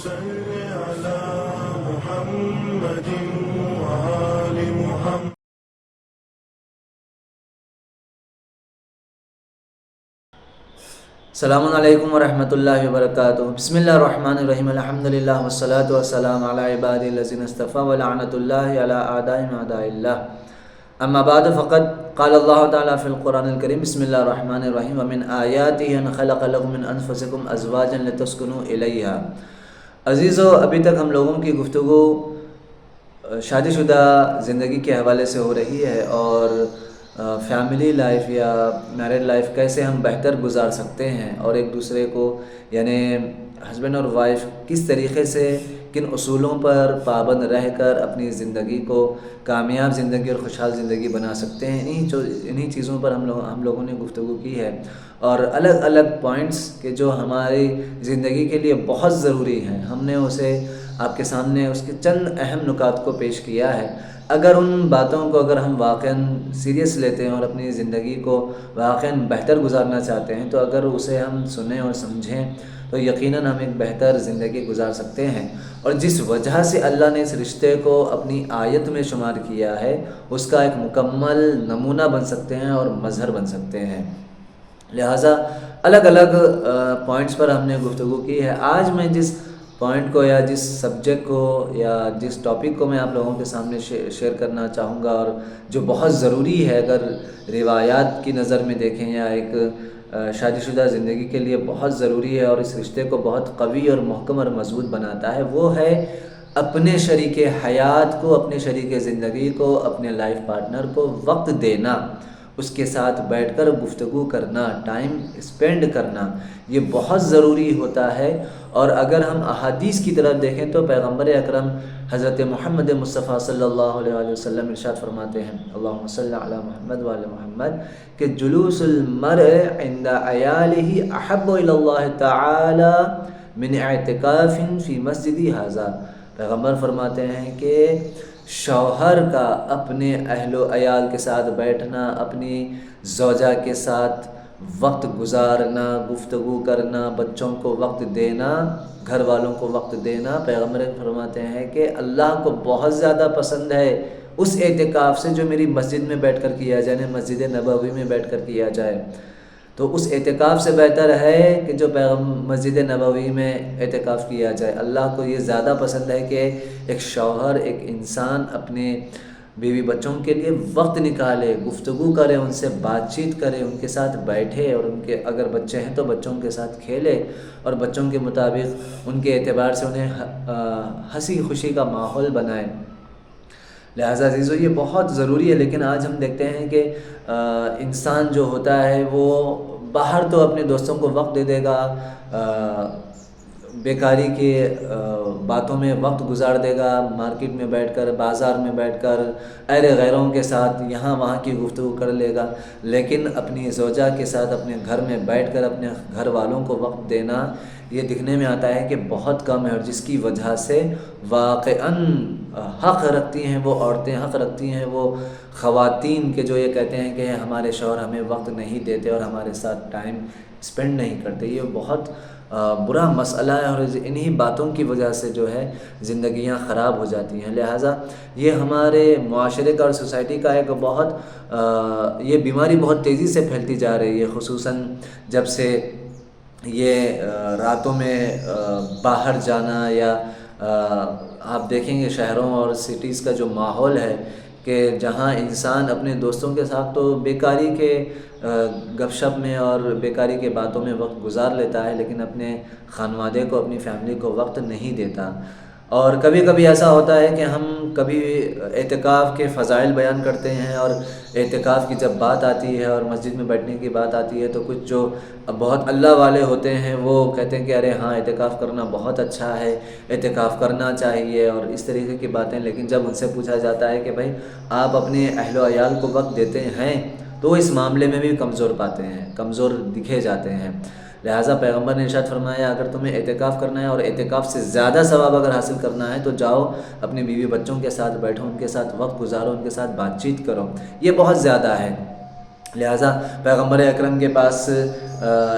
صل على محمد وآل محمد. السلام علیکم ورحمۃ اللہ وبرکاتہ. بسم اللہ الرحمن الرحیم. الحمدللہ والصلاۃ والسلام علی عبادہ الذین اصطفیٰ ولعنۃ اللہ علی اعدائهم اعداء اللہ. اما بعد فقد قال اللہ تعالیٰ فی القرآن الکریم. بسم اللہ الرحمن الرحیم. ومن آیاتہ ان خلق لکم من انفسکم ازواجا لتسکنوا الیہا. عزیزو، ابھی تک ہم لوگوں کی گفتگو شادی شدہ زندگی کے حوالے سے ہو رہی ہے اور فیملی لائف یا میرڈ لائف کیسے ہم بہتر گزار سکتے ہیں اور ایک دوسرے کو یعنی ہسبینڈ اور وائف کس طریقے سے کن اصولوں پر پابند رہ کر اپنی زندگی کو کامیاب زندگی اور خوشحال زندگی بنا سکتے ہیں. انہی چیزوں پر ہم لوگوں نے گفتگو کی ہے اور الگ الگ پوائنٹس کہ جو ہماری زندگی کے لیے بہت ضروری ہیں ہم نے اسے آپ کے سامنے اس کے چند اہم نکات کو پیش کیا ہے. اگر ان باتوں کو ہم واقعاً سیریس لیتے ہیں اور اپنی زندگی کو واقعاً بہتر گزارنا چاہتے ہیں تو اگر اسے ہم سنیں اور سمجھیں تو یقیناً ہم ایک بہتر زندگی گزار سکتے ہیں. اور جس وجہ سے اللہ نے اس رشتے کو اپنی آیت میں شمار کیا ہے اس کا ایک مکمل نمونہ بن سکتے ہیں اور مظہر بن سکتے ہیں. لہٰذا الگ الگ پوائنٹس پر ہم نے گفتگو کی ہے. آج میں جس پوائنٹ کو یا جس سبجیکٹ کو یا جس ٹاپک کو میں آپ لوگوں کے سامنے شیئر کرنا چاہوں گا اور جو بہت ضروری ہے اگر روایات کی نظر میں دیکھیں یا ایک شادی شدہ زندگی کے لیے بہت ضروری ہے اور اس رشتے کو بہت قوی اور محکم اور مضبوط بناتا ہے، وہ ہے اپنے شریک حیات کو، اپنے شریک زندگی کو، اپنے لائف پارٹنر کو وقت دینا، اس کے ساتھ بیٹھ کر گفتگو کرنا، ٹائم اسپینڈ کرنا. یہ بہت ضروری ہوتا ہے. اور اگر ہم احادیث کی طرف دیکھیں تو پیغمبر اکرم حضرت محمد مصطفیٰ صلی اللہ علیہ وسلم ارشاد فرماتے ہیں اللہم صلی علی محمد وعلی محمد کہ جلوس المرء عند عیالہ احب الی اللہ تعالی من اعتکاف فی مسجد ھذا. پیغمبر فرماتے ہیں کہ شوہر کا اپنے اہل و عیال کے ساتھ بیٹھنا، اپنی زوجہ کے ساتھ وقت گزارنا، گفتگو کرنا، بچوں کو وقت دینا، گھر والوں کو وقت دینا، پیغمبر فرماتے ہیں کہ اللہ کو بہت زیادہ پسند ہے اس اعتکاف سے جو میری مسجد میں بیٹھ کر کیا جائے، مسجد نبوی میں بیٹھ کر کیا جائے. تو اس اعتکاف سے بہتر ہے کہ جو مسجد نبوی میں اعتکاف کیا جائے. اللہ کو یہ زیادہ پسند ہے کہ ایک شوہر، ایک انسان اپنے بیوی بچوں کے لیے وقت نکالے، گفتگو کرے، ان سے بات چیت کرے، ان کے ساتھ بیٹھے اور ان کے اگر بچے ہیں تو بچوں کے ساتھ کھیلے اور بچوں کے مطابق ان کے اعتبار سے انہیں ہنسی خوشی کا ماحول بنائے. لہٰذا عزیزو یہ بہت ضروری ہے. لیکن آج ہم دیکھتے ہیں کہ انسان جو ہوتا ہے وہ باہر تو اپنے دوستوں کو وقت دے دے گا، بیکاری کے باتوں میں وقت گزار دے گا، مارکیٹ میں بیٹھ کر، بازار میں بیٹھ کر اہل غیروں کے ساتھ یہاں وہاں کی گفتگو کر لے گا. لیکن اپنی زوجہ کے ساتھ اپنے گھر میں بیٹھ کر اپنے گھر والوں کو وقت دینا یہ دکھنے میں آتا ہے کہ بہت کم ہے. اور جس کی وجہ سے واقعاً حق رکھتی ہیں وہ عورتیں، حق رکھتی ہیں وہ خواتین کہ جو یہ کہتے ہیں کہ ہمارے شوہر ہمیں وقت نہیں دیتے اور ہمارے ساتھ ٹائم اسپینڈ نہیں کرتے. یہ بہت برا مسئلہ ہے اور انہی باتوں کی وجہ سے جو ہے زندگیاں خراب ہو جاتی ہیں. لہٰذا یہ ہمارے معاشرے کا اور سوسائٹی کا ایک بہت یہ بیماری بہت تیزی سے پھیلتی جا رہی ہے، خصوصاً جب سے یہ راتوں میں باہر جانا یا آپ دیکھیں گے شہروں اور سٹیز کا جو ماحول ہے کہ جہاں انسان اپنے دوستوں کے ساتھ تو بیکاری کے گپ شپ میں اور بیکاری کے باتوں میں وقت گزار لیتا ہے لیکن اپنے خانوادے کو، اپنی فیملی کو وقت نہیں دیتا. اور کبھی کبھی ایسا ہوتا ہے کہ ہم کبھی اعتکاف کے فضائل بیان کرتے ہیں اور اعتکاف کی جب بات آتی ہے اور مسجد میں بیٹھنے کی بات آتی ہے تو کچھ جو بہت اللہ والے ہوتے ہیں وہ کہتے ہیں کہ ارے ہاں اعتکاف کرنا بہت اچھا ہے، اعتکاف کرنا چاہیے اور اس طریقے کی باتیں. لیکن جب ان سے پوچھا جاتا ہے کہ بھائی آپ اپنے اہل و عیال کو وقت دیتے ہیں تو وہ اس معاملے میں بھی کمزور پاتے ہیں، کمزور دکھے جاتے ہیں. لہٰذا پیغمبر نے ارشاد فرمایا اگر تمہیں اعتکاف کرنا ہے اور اعتکاف سے زیادہ ثواب اگر حاصل کرنا ہے تو جاؤ اپنی بیوی بچوں کے ساتھ بیٹھو، ان کے ساتھ وقت گزارو، ان کے ساتھ بات چیت کرو. یہ بہت زیادہ ہے. لہٰذا پیغمبر اکرم کے پاس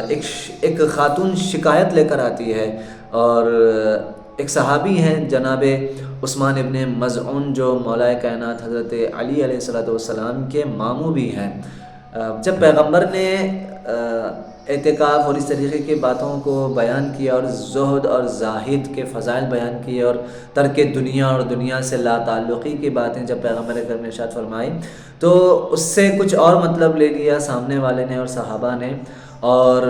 ایک خاتون شکایت لے کر آتی ہے اور ایک صحابی ہیں جناب عثمان ابن مظعون، جو مولا کائنات حضرت علی علیہ السلام کے ماموں بھی ہیں۔ جب پیغمبر نے اعتکاف اور اس طریقے کی باتوں کو بیان کیا اور زہد اور زاہد کے فضائل بیان کیے اور ترک دنیا اور دنیا سے لا تعلقی کی باتیں جب پیغمبر اکرم نے ارشاد فرمائی، تو اس سے کچھ اور مطلب لے لیا سامنے والے نے اور صحابہ نے، اور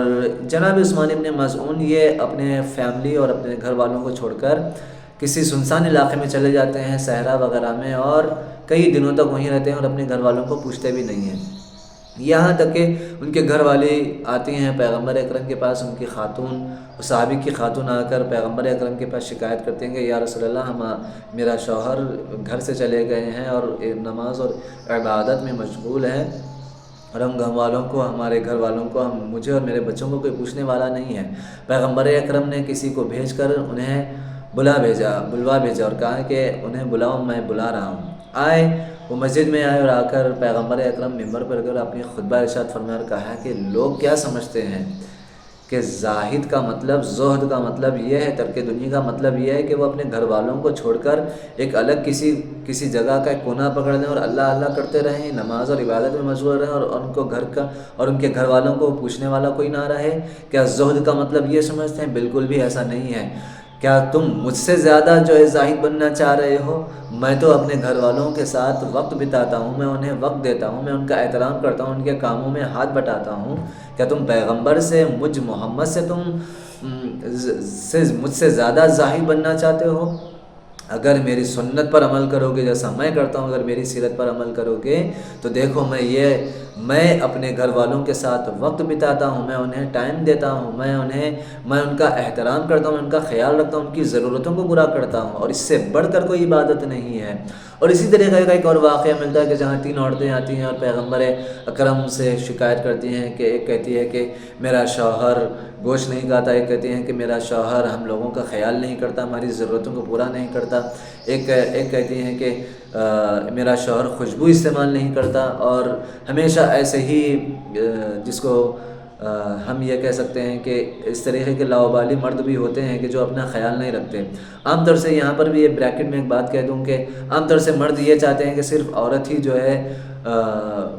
جناب عثمان ابن مظعون یہ اپنے فیملی اور اپنے گھر والوں کو چھوڑ کر کسی سنسان علاقے میں چلے جاتے ہیں، صحرا وغیرہ میں، اور کئی دنوں تک وہیں رہتے ہیں اور اپنے گھر والوں کو پوچھتے بھی نہیں ہیں، یہاں تک کہ ان کے گھر والی آتی ہیں پیغمبر اکرم کے پاس، ان کی خاتون، صحابی کی خاتون آ کر پیغمبر اکرم کے پاس شکایت کرتے ہیں کہ یا رسول اللہ، میرا شوہر گھر سے چلے گئے ہیں اور نماز اور عبادت میں مشغول ہیں، اور ہم ہمارے گھر والوں کو، مجھے اور میرے بچوں کو کوئی پوچھنے والا نہیں ہے۔ پیغمبر اکرم نے کسی کو بھیج کر انہیں بلوا بھیجا اور کہا کہ انہیں بلاؤ، میں بلا رہا ہوں۔ آئے، وہ مسجد میں آئے اور آ کر پیغمبر اکرم ممبر پر کر اپنی خطبہ ارشاد فرمایا اور کہا کہ لوگ کیا سمجھتے ہیں کہ زاہد کا مطلب، زہد کا مطلب یہ ہے، ترک دنیا کا مطلب یہ ہے کہ وہ اپنے گھر والوں کو چھوڑ کر ایک الگ کسی جگہ کا ایک کونا پکڑ دیں اور اللہ اللہ کرتے رہیں، نماز اور عبادت میں مشغول رہیں، اور ان کو ان کے گھر والوں کو پوچھنے والا کوئی نہ رہے؟ کیا زہد کا مطلب یہ سمجھتے ہیں؟ بالکل بھی ایسا نہیں ہے۔ کیا تم مجھ سے زیادہ جو ہے زاہد بننا چاہ رہے ہو؟ میں تو اپنے گھر والوں کے ساتھ وقت بتاتا ہوں، میں انہیں وقت دیتا ہوں، میں ان کا احترام کرتا ہوں، ان کے کاموں میں ہاتھ بٹاتا ہوں۔ کیا تم پیغمبر سے، محمد سے مجھ سے زیادہ زاہد بننا چاہتے ہو؟ اگر میری سنت پر عمل کرو گے جیسا میں کرتا ہوں، اگر میری سیرت پر عمل کرو گے تو دیکھو میں اپنے گھر والوں کے ساتھ وقت بتاتا ہوں، میں انہیں ٹائم دیتا ہوں، میں ان کا احترام کرتا ہوں، ان کا خیال رکھتا ہوں، ان کی ضرورتوں کو پورا کرتا ہوں، اور اس سے بڑھ کر کوئی عبادت نہیں ہے۔ اور اسی طریقے کا ایک اور واقعہ ملتا ہے کہ جہاں 3 عورتیں آتی ہیں اور پیغمبر اکرم سے شکایت کرتی ہیں کہ ایک کہتی ہے کہ میرا شوہر گوشت نہیں کھاتا، ایک کہتی ہیں کہ میرا شوہر ہم لوگوں کا خیال نہیں کرتا، ہماری ضرورتوں کو پورا نہیں کرتا، ایک کہتی ہیں کہ میرا شوہر خوشبو استعمال نہیں کرتا، اور ہمیشہ ایسے ہی جس کو ہم یہ کہہ سکتے ہیں کہ اس طریقے کے لاوبالی مرد بھی ہوتے ہیں کہ جو اپنا خیال نہیں رکھتے۔ عام طور سے یہاں پر بھی یہ بریکٹ میں ایک بات کہہ دوں کہ عام طور سے مرد یہ چاہتے ہیں کہ صرف عورت ہی جو ہے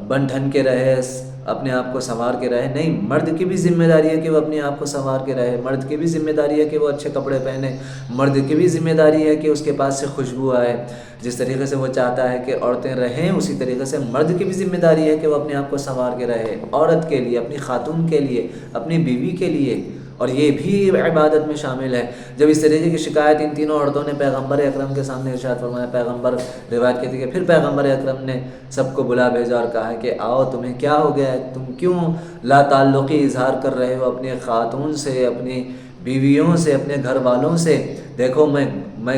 بن ٹھن کے رہے، اپنے آپ کو سنوار کے رہے۔ نہیں، مرد کی بھی ذمہ داری ہے کہ وہ اپنے آپ کو سنوار کے رہے، مرد کی بھی ذمہ داری ہے کہ وہ اچھے کپڑے پہنے، مرد کی بھی ذمہ داری ہے کہ اس کے پاس سے خوشبو آئے۔ جس طریقے سے وہ چاہتا ہے کہ عورتیں رہیں، اسی طریقے سے مرد کی بھی ذمہ داری ہے کہ وہ اپنے آپ کو سنوار کے رہے، عورت کے لیے، اپنی خاتون کے لیے، اپنی بیوی کے لیے، اور یہ بھی عبادت میں شامل ہے۔ جب اس طریقے کی شکایت ان تینوں عورتوں نے پیغمبر اکرم کے سامنے ارشاد فرمایا، پیغمبر روایت کہتی ہے کہ پھر پیغمبر اکرم نے سب کو بلا بھیجا اور کہا کہ آؤ، تمہیں کیا ہو گیا ہے؟ تم کیوں لا تعلقی اظہار کر رہے ہو اپنے خاتون سے، اپنی بیویوں سے، اپنے گھر والوں سے؟ دیکھو میں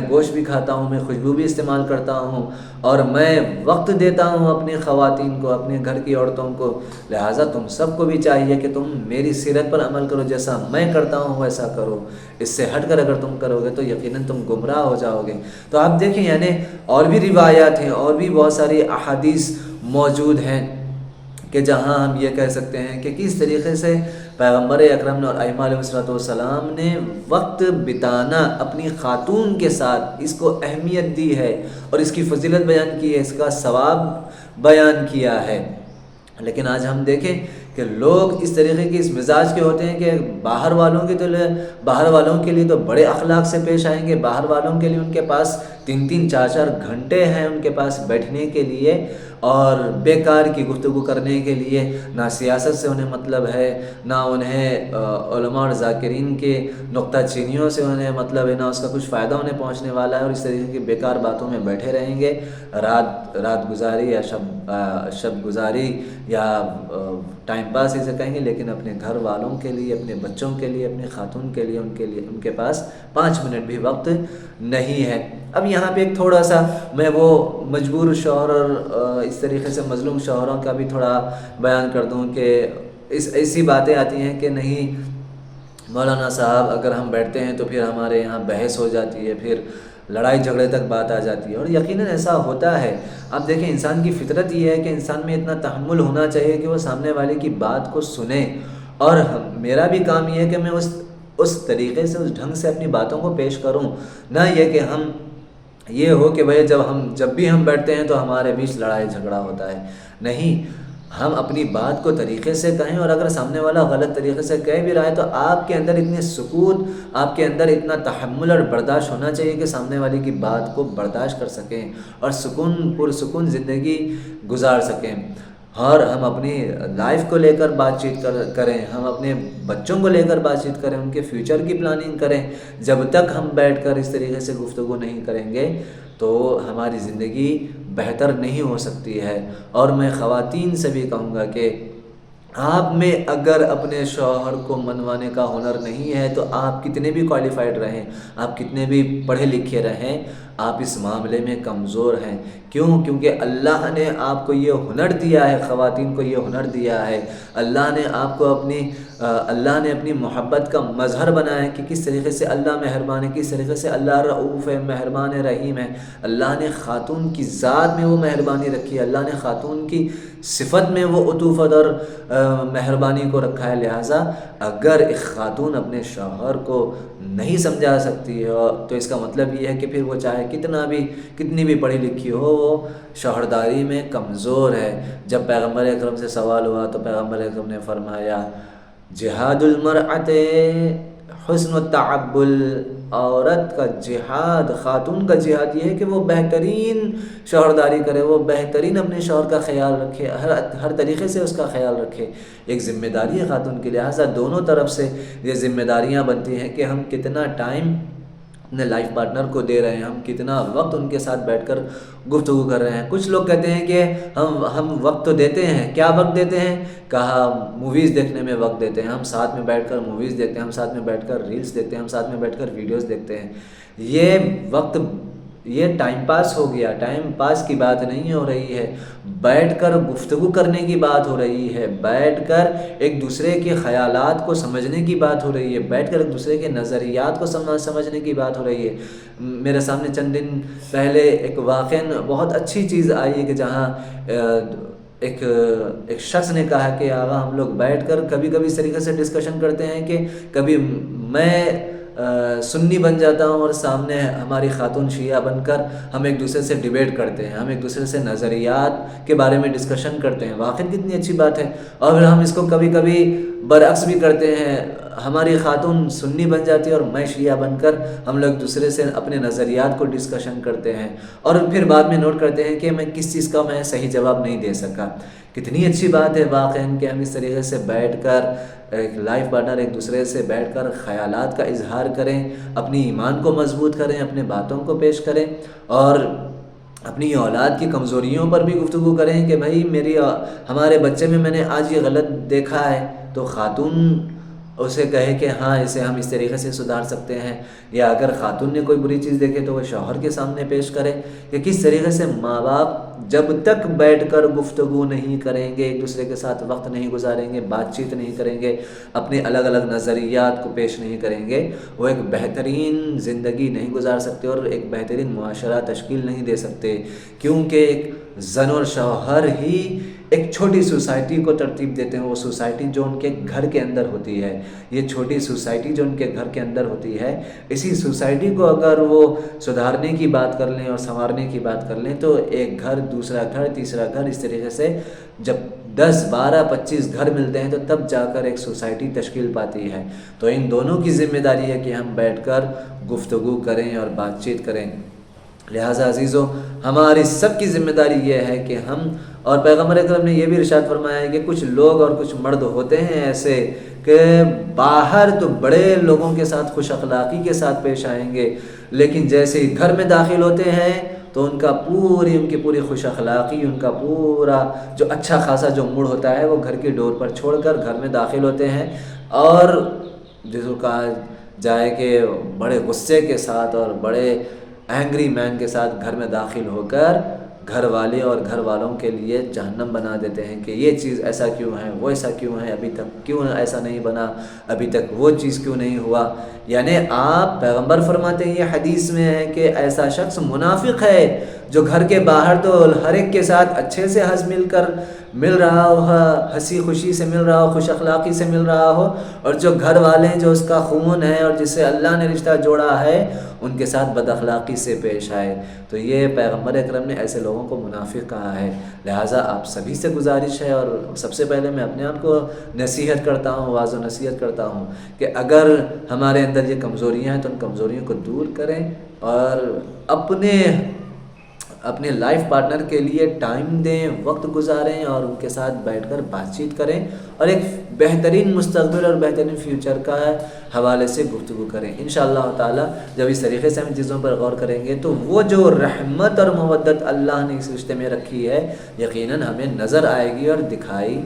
گوشت بھی کھاتا ہوں، میں خوشبو بھی استعمال کرتا ہوں، اور میں وقت دیتا ہوں اپنی خواتین کو، اپنے گھر کی عورتوں کو، لہٰذا تم سب کو بھی چاہیے کہ تم میری سیرت پر عمل کرو، جیسا میں کرتا ہوں ویسا کرو۔ اس سے ہٹ کر اگر تم کرو گے تو یقیناً تم گمراہ ہو جاؤ گے۔ تو آپ دیکھیں، یعنی اور بھی روایات ہیں، اور بھی بہت ساری احادیث موجود ہیں کہ جہاں ہم یہ کہہ سکتے ہیں کہ کس طریقے سے پیغمبر اکرم اور ائمہ علیہ السلام نے وقت بتانا اپنی خاتون کے ساتھ، اس کو اہمیت دی ہے اور اس کی فضیلت بیان کی ہے، اس کا ثواب بیان کیا ہے۔ لیکن آج ہم دیکھیں کہ لوگ اس طریقے کی اس مزاج کے ہوتے ہیں کہ باہر والوں کے لیے تو بڑے اخلاق سے پیش آئیں گے، باہر والوں کے لیے ان کے پاس 3-3 4-4 گھنٹے ہیں ان کے پاس بیٹھنے کے لیے اور بیکار کی گفتگو کرنے کے لیے، نہ سیاست سے انہیں مطلب ہے، نہ انہیں علماء اور ذاکرین کے نقطہ چینیوں سے انہیں مطلب ہے، نہ اس کا کچھ فائدہ انہیں پہنچنے والا ہے، اور اس طریقے کی بیکار باتوں میں بیٹھے رہیں گے، رات گزاری یا شب گزاری یا ٹائم پاس اسے کہیں گے، لیکن اپنے گھر والوں کے لیے، اپنے بچوں کے لیے، اپنے خاتون کے لیے ان کے پاس 5 منٹ بھی وقت نہیں ہے۔ اب یہاں پہ ایک تھوڑا سا میں وہ مجبور شوہر اور اس طریقے سے مظلوم شوہروں کا بھی تھوڑا بیان کر دوں کہ ایسی باتیں آتی ہیں کہ نہیں مولانا صاحب، اگر ہم بیٹھتے ہیں تو پھر ہمارے یہاں بحث ہو جاتی ہے، پھر لڑائی جھگڑے تک بات آ جاتی ہے، اور یقیناً ایسا ہوتا ہے۔ آپ دیکھیں، انسان کی فطرت یہ ہے کہ انسان میں اتنا تحمل ہونا چاہیے کہ وہ سامنے والے کی بات کو سنے، اور میرا بھی کام یہ ہے کہ میں اس طریقے سے اس ڈھنگ سے اپنی باتوں کو پیش کروں، نہ یہ کہ ہم یہ ہو کہ بھائی جب بھی ہم بیٹھتے ہیں تو ہمارے بیچ لڑائی جھگڑا ہوتا ہے۔ نہیں، ہم اپنی بات کو طریقے سے کہیں، اور اگر سامنے والا غلط طریقے سے کہہ بھی رہا ہے تو آپ کے اندر اتنی سکون، آپ کے اندر اتنا تحمل اور برداشت ہونا چاہیے کہ سامنے والے کی بات کو برداشت کر سکیں اور پرسکون زندگی گزار سکیں۔ اور ہم اپنی لائف کو لے کر بات چیت کریں، ہم اپنے بچوں کو لے کر بات چیت کریں، ان کے فیوچر کی پلاننگ کریں۔ جب تک ہم بیٹھ کر اس طریقے سے گفتگو نہیں کریں گے تو ہماری زندگی بہتر نہیں ہو سکتی ہے۔ اور میں خواتین سے بھی کہوں گا کہ آپ میں اگر اپنے شوہر کو منوانے کا ہنر نہیں ہے تو آپ کتنے بھی کوالیفائڈ رہیں، آپ کتنے بھی پڑھے لکھے رہیں، آپ اس معاملے میں کمزور ہیں۔ کیوں؟ کیونکہ اللہ نے آپ کو یہ ہنر دیا ہے، خواتین کو یہ ہنر دیا ہے۔ اللہ نے آپ کو اللہ نے اپنی محبت کا مظہر بنایا ہے کہ کس طریقے سے اللہ مہربان ہے، کس طریقے سے اللہ رؤوف ہے، مہربان رحیم ہے۔ اللہ نے خاتون کی ذات میں وہ مہربانی رکھی ہے، اللہ نے خاتون کی صفت میں وہ عطوفت اور مہربانی کو رکھا ہے۔ لہٰذا اگر ایک خاتون اپنے شوہر کو نہیں سمجھا سکتی ہے تو اس کا مطلب یہ ہے کہ پھر وہ چاہے کتنی بھی پڑھی لکھی ہو، وہ شوہرداری میں کمزور ہے۔ جب پیغمبر اکرم سے سوال ہوا تو پیغمبر اکرم نے فرمایا جہاد المرأۃ حسن التعبل، عورت کا جہاد، خاتون کا جہاد یہ ہے کہ وہ بہترین شوہرداری کرے، وہ بہترین اپنے شوہر کا خیال رکھے، ہر طریقے سے اس کا خیال رکھے۔ ایک ذمہ داری ہے خاتون کے، لہٰذا دونوں طرف سے یہ ذمہ داریاں بنتی ہیں کہ ہم کتنا ٹائم اپنے لائف پارٹنر کو دے رہے ہیں، ہم کتنا وقت ان کے ساتھ بیٹھ کر گفتگو کر رہے ہیں۔ کچھ لوگ کہتے ہیں کہ ہم وقت تو دیتے ہیں، کیا وقت دیتے ہیں؟ کہا موویز دیکھنے میں وقت دیتے ہیں، ہم ساتھ میں بیٹھ کر موویز دیکھتے ہیں، ہم ساتھ میں بیٹھ کر ریلز دیکھتے ہیں، ہم ساتھ میں بیٹھ کر ویڈیوز دیکھتے ہیں۔ یہ ٹائم پاس ہو گیا، ٹائم پاس کی بات نہیں ہو رہی ہے، بیٹھ کر گفتگو کرنے کی بات ہو رہی ہے، بیٹھ کر ایک دوسرے کے خیالات کو سمجھنے کی بات ہو رہی ہے، بیٹھ کر ایک دوسرے کے نظریات کو سمجھنے کی بات ہو رہی ہے۔ میرے سامنے چند دن پہلے ایک واقعاً بہت اچھی چیز آئی ہے کہ جہاں ایک شخص نے کہا کہ آقا ہم لوگ بیٹھ کر کبھی اس طریقے سے ڈسکشن کرتے ہیں کہ کبھی میں سنی بن جاتا ہوں اور سامنے ہماری خاتون شیعہ بن کر ہم ایک دوسرے سے ڈیبیٹ کرتے ہیں، ہم ایک دوسرے سے نظریات کے بارے میں ڈسکشن کرتے ہیں۔ واقعی کتنی اچھی بات ہے۔ اور پھر ہم اس کو کبھی برعکس بھی کرتے ہیں، ہماری خاتون سنی بن جاتی ہے اور میں شیعہ بن کر ہم لوگ ایک دوسرے سے اپنے نظریات کو ڈسکشن کرتے ہیں، اور پھر بعد میں نوٹ کرتے ہیں کہ میں کس چیز کا میں صحیح جواب نہیں دے سکا۔ کتنی اچھی بات ہے واقعاً کہ ہم اس طریقے سے بیٹھ کر ایک لائف پارٹنر ایک دوسرے سے بیٹھ کر خیالات کا اظہار کریں، اپنی ایمان کو مضبوط کریں، اپنے باتوں کو پیش کریں، اور اپنی اولاد کی کمزوریوں پر بھی گفتگو کریں کہ بھائی ہمارے بچے میں نے آج یہ غلط دیکھا ہے، تو خاتون اسے کہے کہ ہاں اسے ہم اس طریقے سے سدھار سکتے ہیں، یا اگر خاتون نے کوئی بری چیز دیکھے تو وہ شوہر کے سامنے پیش کرے کہ کس طریقے سے ماں باپ جب تک بیٹھ کر گفتگو نہیں کریں گے، ایک دوسرے کے ساتھ وقت نہیں گزاریں گے، بات چیت نہیں کریں گے، اپنے الگ الگ نظریات کو پیش نہیں کریں گے، وہ ایک بہترین زندگی نہیں گزار سکتے اور ایک بہترین معاشرہ تشکیل نہیں دے سکتے۔ کیونکہ ایک زن اور شوہر ہی ایک چھوٹی سوسائٹی کو ترتیب دیتے ہیں، وہ سوسائٹی جو ان کے گھر کے اندر ہوتی ہے، یہ چھوٹی سوسائٹی جو ان کے گھر کے اندر ہوتی ہے، اسی سوسائٹی کو اگر وہ سدھارنے کی بات کر لیں اور سنوارنے کی بات کر لیں تو ایک گھر، دوسرا گھر، تیسرا گھر، اس طریقے سے جب 10 12 25 گھر ملتے ہیں تو تب جا کر ایک سوسائٹی تشکیل پاتی ہے۔ تو ان دونوں کی ذمہ داری ہے کہ ہم بیٹھ کر گفتگو کریں اور بات چیت کریں۔ لہٰذا عزیزو، ہماری سب کی ذمہ داری یہ ہے کہ ہم، اور پیغمبر اکرم نے یہ بھی ارشاد فرمایا ہے کہ کچھ لوگ اور کچھ مرد ہوتے ہیں ایسے کہ باہر تو بڑے لوگوں کے ساتھ خوش اخلاقی کے ساتھ پیش آئیں گے، لیکن جیسے ہی گھر میں داخل ہوتے ہیں تو ان کی پوری خوش اخلاقی، ان کا پورا جو اچھا خاصا جو موڈ ہوتا ہے وہ گھر کی ڈور پر چھوڑ کر گھر میں داخل ہوتے ہیں، اور جس کو کہا جائے کہ بڑے غصے کے ساتھ اور بڑے اینگری مین کے ساتھ گھر میں داخل ہو کر گھر والے اور گھر والوں کے لیے جہنم بنا دیتے ہیں کہ یہ چیز ایسا کیوں ہے، وہ ایسا کیوں ہے، ابھی تک کیوں ایسا نہیں بنا، ابھی تک وہ چیز کیوں نہیں ہوا۔ یعنی آپ پیغمبر فرماتے ہیں، یہ حدیث میں ہے کہ ایسا شخص منافق ہے جو گھر کے باہر تو ہر ایک کے ساتھ اچھے سے مل رہا ہو، ہنسی خوشی سے مل رہا ہو، خوش اخلاقی سے مل رہا ہو، اور جو گھر والے ہیں جو اس کا خون ہے اور جس سے اللہ نے رشتہ جوڑا ہے ان کے ساتھ بد اخلاقی سے پیش آئے، تو یہ پیغمبر اکرم نے ایسے لوگوں کو منافق کہا ہے۔ لہٰذا آپ سبھی سے گزارش ہے، اور سب سے پہلے میں اپنے آپ کو نصیحت کرتا ہوں، واضح و نصیحت کرتا ہوں کہ اگر ہمارے اندر یہ کمزوریاں ہیں تو ان کمزوریوں کو دور کریں، اور اپنے لائف پارٹنر کے لیے ٹائم دیں، وقت گزاریں، اور ان کے ساتھ بیٹھ کر بات چیت کریں، اور ایک بہترین مستقبل اور بہترین فیوچر کا حوالے سے گفتگو کریں۔ انشاءاللہ تعالی جب اس طریقے سے ہم چیزوں پر غور کریں گے تو وہ جو رحمت اور محبت اللہ نے اس رشتے میں رکھی ہے یقیناً ہمیں نظر آئے گی اور دکھائی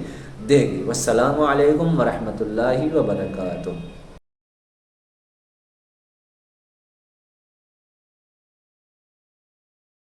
دے گی۔ والسلام علیکم ورحمۃ اللہ وبرکاتہ۔